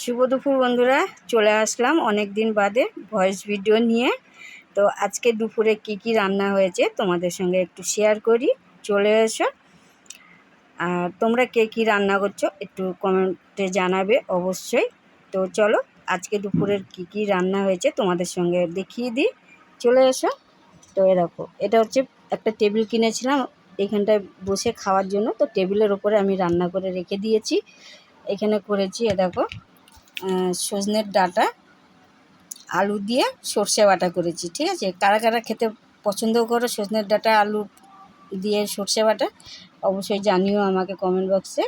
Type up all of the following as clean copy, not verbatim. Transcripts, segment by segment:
শুভ দুপুর বন্ধুরা, চলে আসলাম অনেক দিন বাদে ভয়েস ভিডিও নিয়ে। তো আজকে দুপুরে কি রান্না হয়েছে তোমাদের সঙ্গে একটু শেয়ার করি। চলে এসো। আর তোমরা কি রান্না করছো একটু কমেন্টে জানাবে অবশ্যই। তো চলো আজকে দুপুরের কি রান্না হয়েছে তোমাদের সঙ্গে দেখিয়ে দিই। চলে এসো। তো দেখো, এটা হচ্ছে একটা টেবিল কিনেছিলাম এখানটায় বসে খাওয়ার জন্য। তো টেবিলের ওপরে আমি রান্না করে রেখে দিয়েছি। এখানে করেছি দেখো, সজনের ডাঁটা আলু দিয়ে সর্ষে বাটা করেছি। ঠিক আছে, কারা কারা খেতে পছন্দ করো সজনের ডাঁটা আলু দিয়ে সর্ষে বাটা অবশ্যই জানিও আমাকে কমেন্ট বক্সে।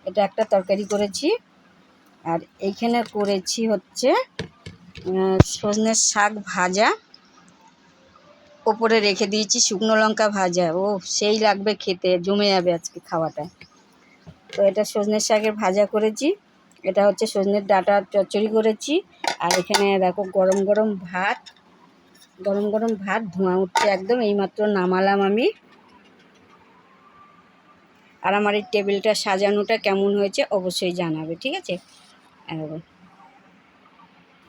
এটা একটা তরকারি করেছি। আর এইখানে করেছি হচ্ছে সজনের শাক ভাজা, ওপরে রেখে দিয়েছি শুকনো লঙ্কা ভাজা। ও সেই লাগবে খেতে, জমে যাবে আজকে খাওয়াটা। তো এটা সজনের শাকের ভাজা করেছি। এটা হচ্ছে সজনের ডাঁটার চচ্চড়ি করেছি। আর এখানে দেখো গরম গরম ভাত ধোঁয়া উঠছে একদম, এইমাত্র নামালাম আমি। আর আমার এই টেবিলটা সাজানোটা কেমন হয়েছে অবশ্যই জানাবে, ঠিক আছে।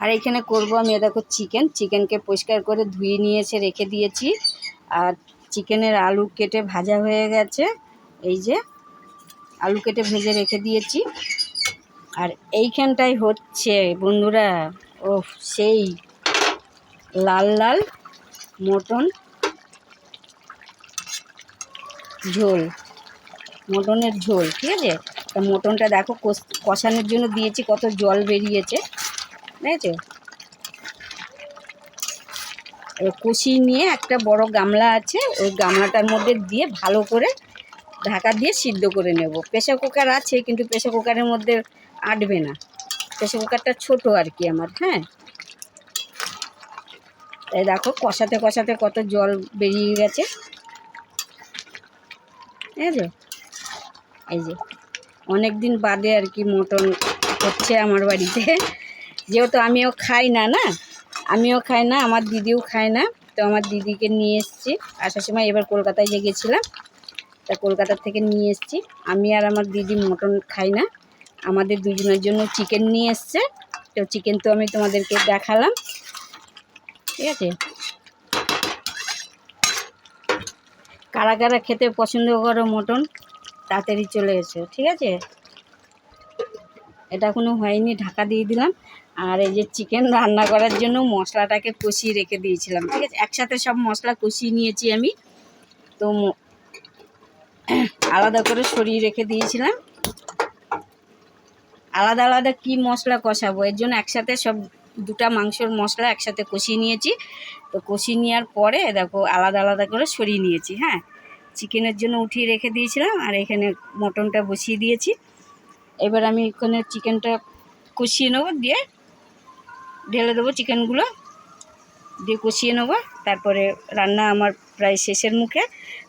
আর এখানে করবো আমি দেখো চিকেনকে পরিষ্কার করে ধুয়ে নিয়ে এসে রেখে দিয়েছি। আর চিকেনের আলু কেটে ভাজা হয়ে গেছে, এই যে আলু কেটে ভেজে রেখে দিয়েছি। আর এইখানটাই হচ্ছে বন্ধুরা, ও সেই লাল লাল মটনের ঝোল, ঠিক আছে। তা মটনটা দেখো কষানোর জন্য দিয়েছি, কত জল বেরিয়েছে দেখেছো। কষিয়ে নিয়ে একটা বড় গামলা আছে, ওই গামলাটার মধ্যে দিয়ে ভালো করে ঢাকা দিয়ে সিদ্ধ করে নেব। প্রেসার কুকার আছে কিন্তু প্রেসার কুকারের মধ্যে আটবে না, প্রেসার কুকারটা ছোটো আর কি আমার। হ্যাঁ, তাই দেখো কষাতে কষাতে কত জল বেরিয়ে গেছে, ঠিক আছে। এই যে অনেক দিন বাদে আর কি মটন হচ্ছে আমার বাড়িতে, যেহেতু আমিও খাই না, আমার দিদিও খায় না। তো আমার দিদিকে নিয়ে এসেছি আসার সময়, এবার কলকাতায় যে গেছিলাম, তা কলকাতার থেকে নিয়ে এসেছি। আমি আর আমার দিদি মটন খাই না, আমাদের দুজনের জন্য চিকেন নিয়ে এসছে। তো চিকেন তো আমি তোমাদেরকে দেখালাম, ঠিক আছে। কারা কারা খেতে পছন্দ করো মটন তাড়াতাড়ি চলে এসো, ঠিক আছে। এটা এখনো হয়নি, ঢাকা দিয়ে দিলাম। আর এই যে চিকেন রান্না করার জন্য মশলাটাকে কষিয়ে রেখে দিয়েছিলাম, ঠিক আছে। একসাথে সব মশলা কষিয়ে নিয়েছি আমি, তো আলাদা করে সরিয়ে রেখে দিয়েছিলাম। আলাদা আলাদা কি মশলা কষাবো, এর জন্য একসাথে সব দুটা মাংসর মশলা একসাথে কষিয়ে নিয়েছি। তো কষিয়ে নেওয়ার পরে দেখো আলাদা আলাদা করে সরিয়ে নিয়েছি। হ্যাঁ, চিকেনের জন্য উঠিয়ে রেখে দিয়েছিলাম, আর এখানে মটনটা বসিয়ে দিয়েছি। এবার আমি এখানে চিকেনটা কষিয়ে নেবো, দিয়ে ঢেলে দেবো চিকেনগুলো, দিয়ে কষিয়ে নেবো। তারপরে রান্না আমার প্রায় শেষের মুখে।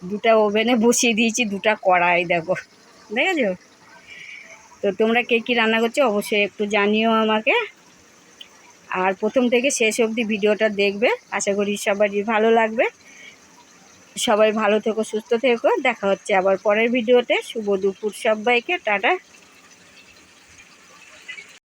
দুটা ওভেনে বসিয়ে দিয়েছি, দুটা কড়াই দেখো, দেখেছো। তো তোমরা কি রান্না করছো অবশ্যই একটু জানিও আমাকে। আর প্রথম থেকে শেষ অবধি ভিডিওটা দেখবে, আশা করি সবারই ভালো লাগবে। সবাই ভালো থেকো, সুস্থ থেকো। দেখা হচ্ছে আবার পরের ভিডিওতে। শুভ দুপুর সবাইকে, টাটা।